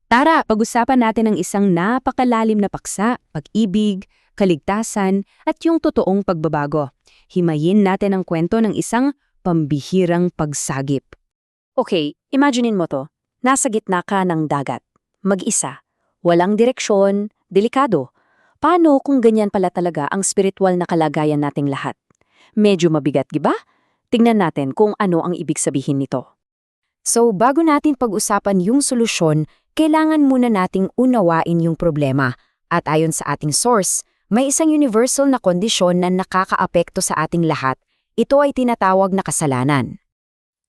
Tara, pag-usapan natin ang isang napakalalim na paksa, pag-ibig, kaligtasan, at yung totoong pagbabago. Himayin natin ang kwento ng isang pambihirang pagsagip. Okay, imaginein mo to. Nasa gitna ka ng dagat. Mag-isa. Walang direksyon, delikado. Paano kung ganyan pala talaga ang spiritual na kalagayan nating lahat? Medyo mabigat, di ba? Tingnan natin kung ano ang ibig sabihin nito. So, bago natin pag-usapan yung solusyon, kailangan muna nating unawain yung problema. At ayon sa ating source, may isang universal na kondisyon na nakakaapekto sa ating lahat. Ito ay tinatawag na kasalanan.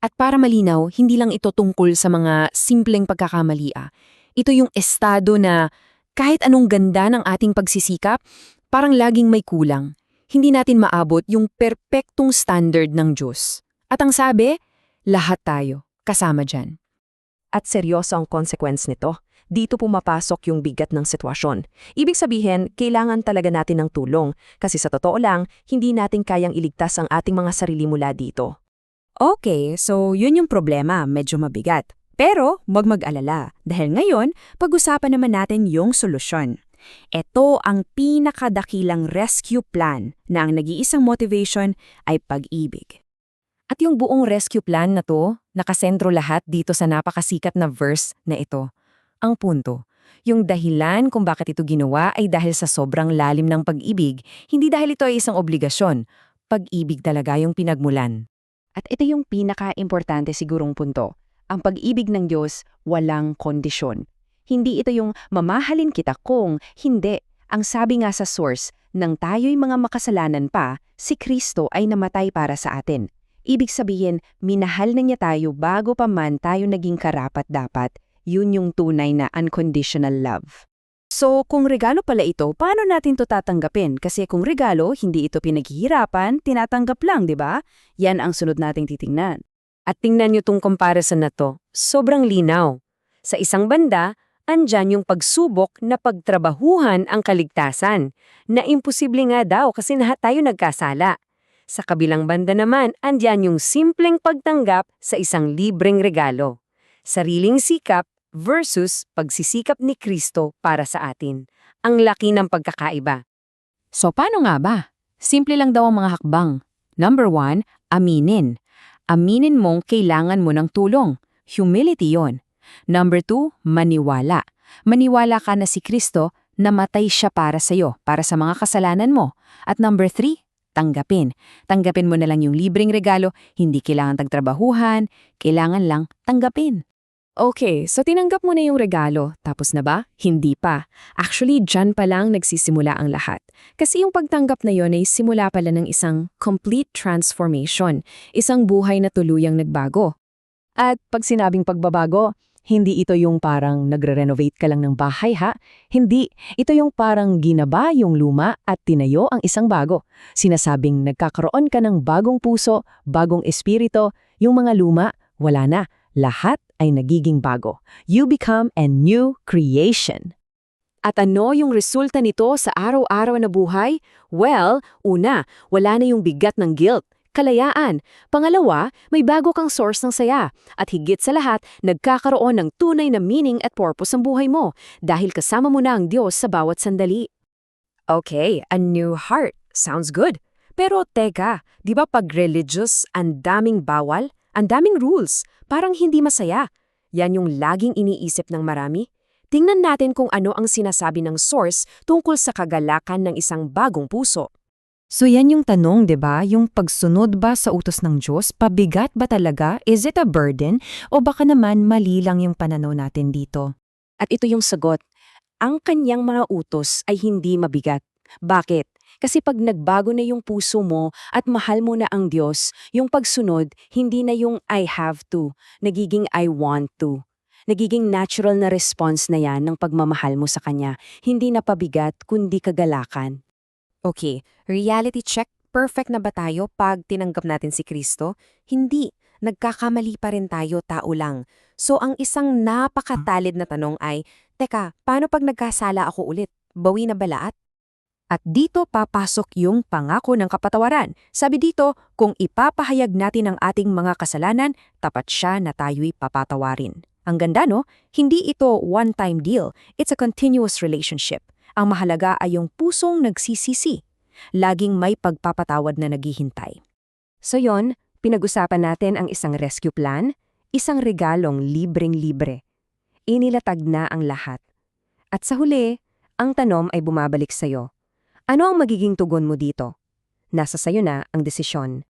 At para malinaw, hindi lang ito tungkol sa mga simpleng pagkakamali. Ito yung estado na kahit anong ganda ng ating pagsisikap, parang laging may kulang. Hindi natin maabot yung perpektong standard ng Diyos. At ang sabi, lahat tayo, kasama dyan. At seryoso ang consequence nito. Dito pumapasok yung bigat ng sitwasyon. Ibig sabihin, kailangan talaga natin ng tulong kasi sa totoo lang, hindi natin kayang iligtas ang ating mga sarili mula dito. Okay, so yun yung problema, medyo mabigat. Pero wag mag-alala dahil ngayon, pag-usapan naman natin yung solusyon. Ito ang pinakadakilang rescue plan na ang nag-iisang motivation ay pag-ibig. At yung buong rescue plan na to, nakasentro lahat dito sa napakasikat na verse na ito. Ang punto, yung dahilan kung bakit ito ginawa ay dahil sa sobrang lalim ng pag-ibig, hindi dahil ito ay isang obligasyon. Pag-ibig talaga yung pinagmulan. At ito yung pinaka-importante sigurong punto. Ang pag-ibig ng Diyos walang kondisyon. Hindi ito yung mamahalin kita kung hindi. Ang sabi nga sa source, nang tayo'y mga makasalanan pa, si Kristo ay namatay para sa atin. Ibig sabihin, minahal na niya tayo bago pa man tayo naging karapat-dapat. Yun yung tunay na unconditional love. So, kung regalo pala ito, paano natin to tatanggapin? Kasi kung regalo, hindi ito pinaghihirapan, tinatanggap lang, di ba? Yan ang sunod nating titingnan. At tingnan nyo tong comparison na to. Sobrang linaw. Sa isang banda, andyan yung pagsubok na pagtrabahuhan ang kaligtasan. Na imposible nga daw kasi lahat tayo nagkasala. Sa kabilang banda naman, andyan yung simpleng pagtanggap sa isang libreng regalo. Sariling sikap versus pagsisikap ni Kristo para sa atin. Ang laki ng pagkakaiba. So paano nga ba? Simple lang daw ang mga hakbang. Number 1, aminin. Aminin mong kailangan mo ng tulong. Humility yon. Number 2, maniwala. Maniwala ka na si Kristo namatay siya para sa'yo, para sa mga kasalanan mo. At number 3, tanggapin. Tanggapin mo na lang yung libreng regalo, hindi kailangan tagtrabahuhan, kailangan lang tanggapin. Okay, so tinanggap mo na yung regalo, tapos na ba? Hindi pa. Actually, dyan pa lang nagsisimula ang lahat. Kasi yung pagtanggap na yon ay simula pala ng isang complete transformation, isang buhay na tuluyang nagbago. At pag sinabing pagbabago, hindi ito yung parang nagre-renovate ka lang ng bahay ha. Hindi, ito yung parang ginaba yung luma at tinayo ang isang bago. Sinasabing nagkakaroon ka ng bagong puso, bagong espiritu, yung mga luma, wala na. Lahat ay nagiging bago. You become a new creation. At ano yung resulta nito sa araw-araw na buhay? Well, una, wala na yung bigat ng guilt. Kalayaan. Pangalawa, may bago kang source ng saya. At higit sa lahat, nagkakaroon ng tunay na meaning at purpose ang buhay mo dahil kasama mo na ang Diyos sa bawat sandali. Okay, a new heart. Sounds good. Pero teka, di ba pag religious, ang daming bawal? Ang daming rules. Parang hindi masaya. Yan yung laging iniisip ng marami. Tingnan natin kung ano ang sinasabi ng source tungkol sa kagalakan ng isang bagong puso. So yan yung tanong, 'di ba? Yung pagsunod ba sa utos ng Diyos, pabigat ba talaga? Is it a burden? O baka naman mali lang yung pananaw natin dito? At ito yung sagot. Ang kanyang mga utos ay hindi mabigat. Bakit? Kasi pag nagbago na yung puso mo at mahal mo na ang Diyos, yung pagsunod, hindi na yung I have to, nagiging I want to. Nagiging natural na response na yan ng pagmamahal mo sa Kanya, hindi na pabigat kundi kagalakan. Okay, reality check, perfect na ba tayo pag tinanggap natin si Kristo? Hindi, nagkakamali pa rin tayo, tao lang. So ang isang napakatalid na tanong ay, teka, paano pag nagkasala ako ulit? Bawi na ba lahat? At dito papasok yung pangako ng kapatawaran. Sabi dito, kung ipapahayag natin ang ating mga kasalanan, tapat siya na tayo'y papatawarin. Ang ganda, no? Hindi ito one-time deal. It's a continuous relationship. Ang mahalaga ay yung pusong nagsisisi. Laging may pagpapatawad na naghihintay. So yon, pinag-usapan natin ang isang rescue plan, isang regalong libreng-libre. Inilatag na ang lahat. At sa huli, ang tanong ay bumabalik sa'yo. Ano ang magiging tugon mo dito? Nasa sayo na ang desisyon.